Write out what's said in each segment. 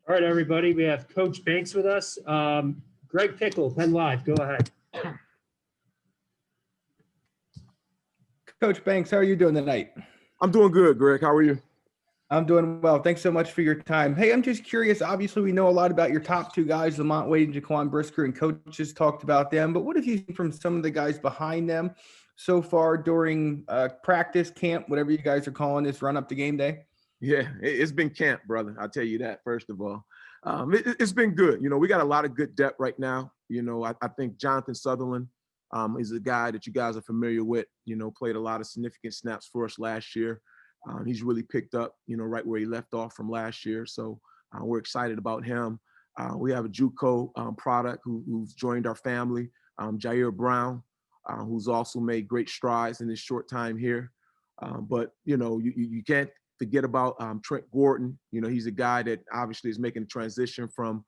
All right, everybody, we have Coach Banks with us. Greg Pickle, Penn Live, go ahead. Coach Banks, how are you doing tonight? I'm doing good, Greg. How are you? I'm doing well. Thanks so much for your time. Hey, I'm just curious. Obviously, we know a lot about your top two guys, Lamont Wade and Jaquan Brisker, and coaches talked about them. But what have you seen from some of the guys behind them so far during practice, camp, whatever you guys are calling this, run up to game day? Yeah, it's been camp, brother. I'll tell you that, first of all. It's been good. We got a lot of good depth right now. I think Jonathan Sutherland is a guy that you guys are familiar with, played a lot of significant snaps for us last year. He's really picked up, right where he left off from last year. So we're excited about him. We have a JUCO product who's joined our family, Jair Brown, who's also made great strides in his short time here. But you can't forget about Trent Gordon. He's a guy that obviously is making a transition from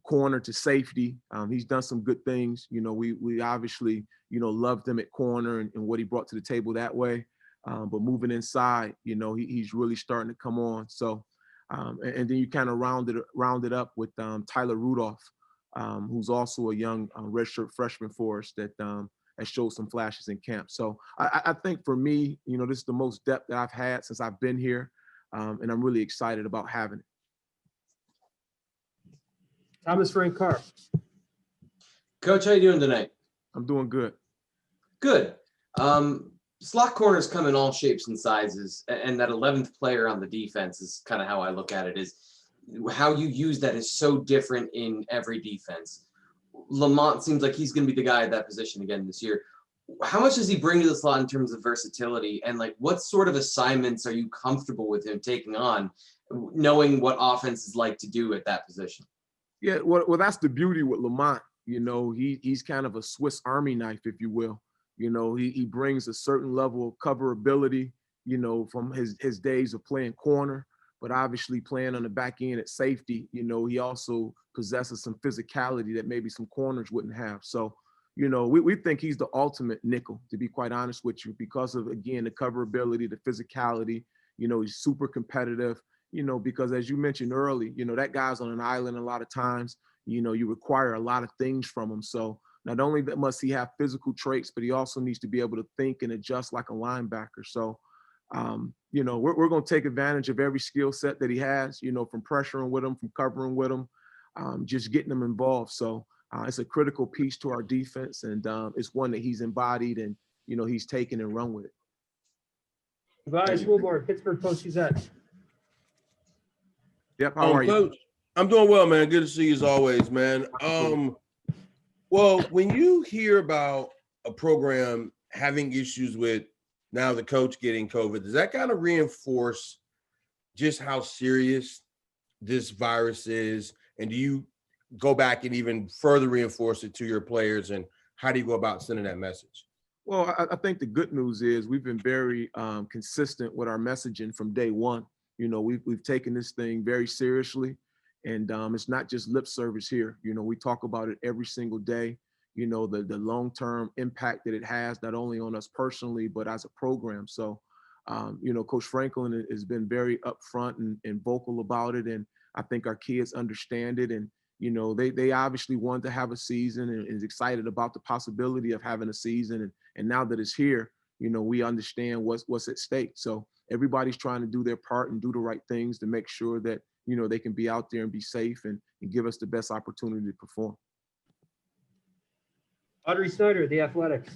corner to safety. He's done some good things. We obviously, loved him at corner and what he brought to the table that way. But moving inside, he's really starting to come on. So, and then you kind of round it up with Tyler Rudolph, who's also a young redshirt freshman for us that has showed some flashes in camp. So I think for me, this is the most depth that I've had since I've been here, and I'm really excited about having it. Thomas Frank Carr. Coach, how you doing tonight? I'm doing good. Good. Slot corners come in all shapes and sizes, and that 11th player on the defense is kind of how I look at it, is how you use that is so different in every defense. Lamont seems like he's going to be the guy at that position again this year. How much does he bring to the slot in terms of versatility, and what sort of assignments are you comfortable with him taking on, knowing what offenses like to do at that position? Yeah, well, that's the beauty with Lamont. He's kind of a Swiss Army knife, if you will. He brings a certain level of coverability, from his days of playing corner, but obviously playing on the back end at safety. He also possesses some physicality that maybe some corners wouldn't have. So, we think he's the ultimate nickel, to be quite honest with you, because of, again, the coverability, the physicality. He's super competitive, because as you mentioned early, that guy's on an island a lot of times. You require a lot of things from him. So not only must he have physical traits, but he also needs to be able to think and adjust like a linebacker. So, we're going to take advantage of every skill set that he has, from pressuring with him, from covering with him, just getting him involved. So it's a critical piece to our defense, and it's one that he's embodied and, he's taken and run with it. Tobias Wilborn, Pittsburgh Post-Gazette. Yep, how are you? Coach, I'm doing well, man. Good to see you as always, man. Well, when you hear about a program having issues with now the coach getting COVID, does that kind of reinforce just how serious this virus is? And do you go back and even further reinforce it to your players? And how do you go about sending that message? Well, I think the good news is we've been very consistent with our messaging from day one. We've taken this thing very seriously. And it's not just lip service here. We talk about it every single day, the long-term impact that it has, not only on us personally, but as a program. So, Coach Franklin has been very upfront and vocal about it. And I think our kids understand it. And, they obviously want to have a season and is excited about the possibility of having a season. And now that it's here, we understand what's at stake. So everybody's trying to do their part and do the right things to make sure that, they can be out there and be safe and give us the best opportunity to perform. Audrey Snyder, The Athletic.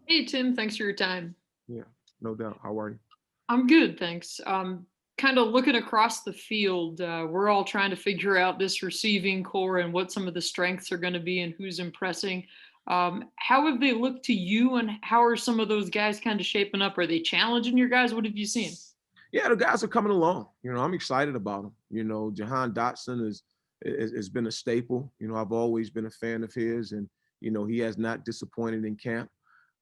Hey, Tim, thanks for your time. Yeah, no doubt. How are you? I'm good, thanks. Kind of looking across the field, we're all trying to figure out this receiving core and what some of the strengths are going to be and who's impressing. How have they looked to you, and how are some of those guys kind of shaping up? Are they challenging your guys? What have you seen? Yeah, the guys are coming along. I'm excited about them. Jahan Dotson has been a staple. I've always been a fan of his, and he has not disappointed in camp.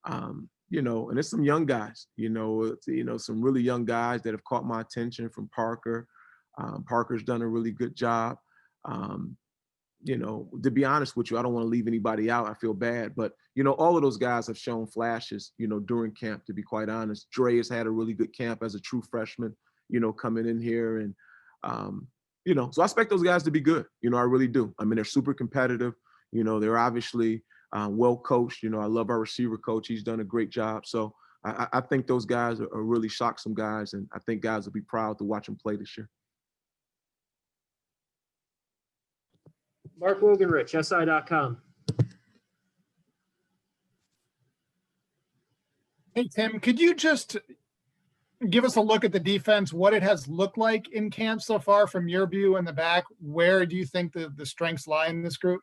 And there's some young guys. Some really young guys that have caught my attention from Parker. Parker's done a really good job. To be honest with you, I don't want to leave anybody out. I feel bad, but all of those guys have shown flashes, during camp, to be quite honest. Dre has had a really good camp as a true freshman, coming in here. And So I expect those guys to be good. I really do. I mean, they're super competitive. They're obviously well coached. I love our receiver coach. He's done a great job. So I think those guys are really shocked some guys, and I think guys will be proud to watch them play this year. Mark Wogenrich, SI.com. Hey, Tim, could you just give us a look at the defense, what it has looked like in camp so far from your view in the back? Where do you think the strengths lie in this group?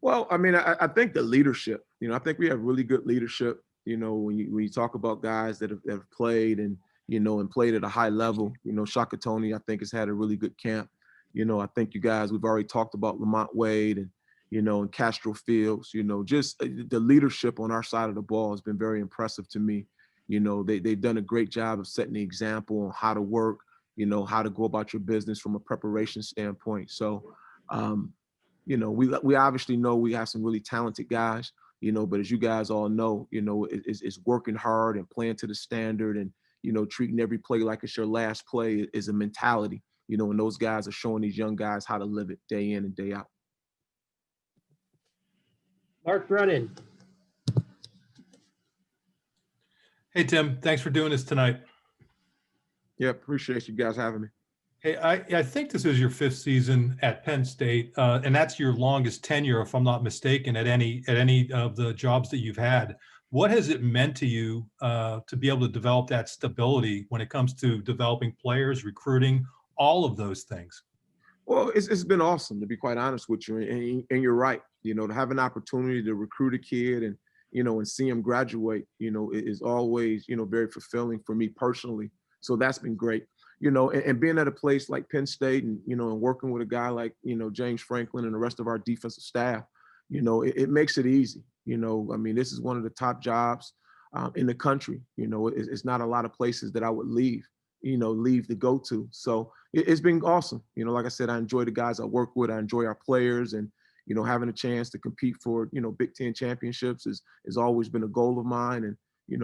Well, I mean, I think the leadership, I think we have really good leadership, when you talk about guys that have played and, and played at a high level, Shaka Toney, I think has had a really good camp. I think you guys, we've already talked about Lamont Wade and, and Castro Fields, just the leadership on our side of the ball has been very impressive to me. They've done a great job of setting the example on how to work, how to go about your business from a preparation standpoint. So, we obviously know we have some really talented guys, but as you guys all know, it's working hard and playing to the standard and, treating every play like it's your last play is a mentality, and those guys are showing these young guys how to live it day in and day out. Mark Brennan. Hey, Tim, thanks for doing this tonight. Yeah, appreciate you guys having me. Hey, I think this is your 5th season at Penn State, and that's your longest tenure, if I'm not mistaken, at any of the jobs that you've had. What has it meant to you to be able to develop that stability when it comes to developing players, recruiting, all of those things? Well, it's been awesome, to be quite honest with you, and you're right. To have an opportunity to recruit a kid and and see him graduate, is always very fulfilling for me personally. So that's been great. And being at a place like Penn State and, and working with a guy like, James Franklin and the rest of our defensive staff, it makes it easy. I mean, this is one of the top jobs in the country. It's not a lot of places that I would leave to go to. So it's been awesome. Like I said, I enjoy the guys I work with. I enjoy our players, and, having a chance to compete for, Big Ten championships has always been a goal of mine. And,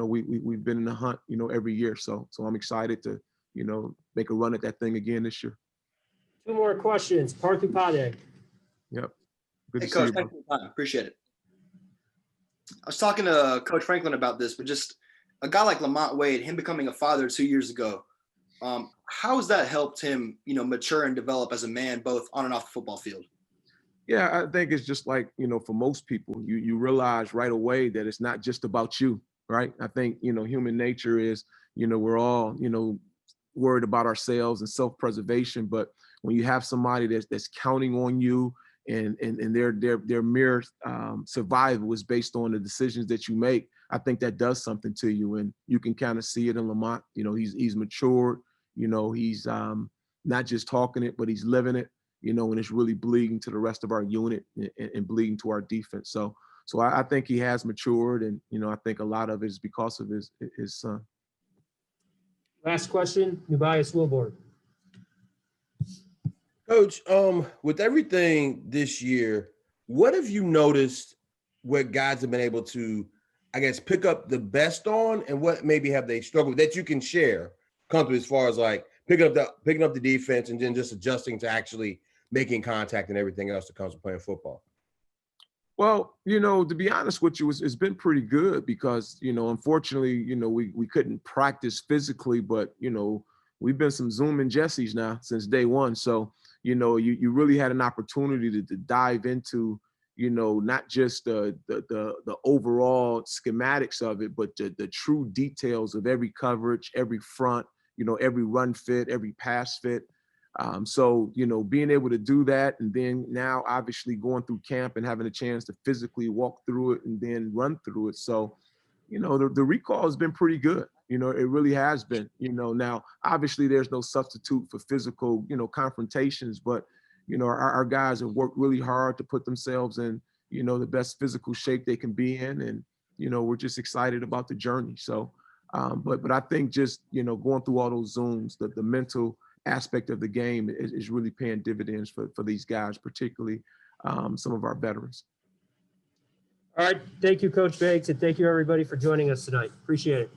we've been in the hunt, every year. So I'm excited to, make a run at that thing again this year. 2 more questions. Parthu Pade. Yep. Good Hey, to Coach, see you, thanks for the time. Appreciate it. I was talking to Coach Franklin about this, but just a guy like Lamont Wade, him becoming a father 2 years ago, how has that helped him, mature and develop as a man, both on and off the football field? Yeah, I think it's just like, for most people, you realize right away that it's not just about you, right? I think, human nature is, we're all, worried about ourselves and self-preservation, but when you have somebody that's counting on you and their mere survival is based on the decisions that you make, I think that does something to you. And you can kind of see it in Lamont. He's matured. He's not just talking it, but he's living it. And it's really bleeding to the rest of our unit and bleeding to our defense. So I think he has matured, and I think a lot of it is because of his son. Last question, Nubias Wilborn. Coach, with everything this year, what have you noticed where guys have been able to, I guess, pick up the best on, and what maybe have they struggled that you can share comfortably as far as like picking up the defense and then just adjusting to actually making contact and everything else that comes with playing football? Well, to be honest with you, it's been pretty good because, unfortunately, we couldn't practice physically, but, we've been some Zoom and Jessies now since day one. So, you really had an opportunity to dive into, not just the overall schematics of it, but the true details of every coverage, every front, every run fit, every pass fit. So, being able to do that, and then now obviously going through camp and having a chance to physically walk through it and then run through it. So, the recall has been pretty good. It really has been. Now obviously there's no substitute for physical, confrontations, but, our guys have worked really hard to put themselves in, the best physical shape they can be in. And, we're just excited about the journey. So, but I think just, going through all those Zooms, the mental aspect of the game is really paying dividends for these guys, particularly some of our veterans. All right. Thank you, Coach Banks, and thank you, everybody, for joining us tonight. Appreciate it.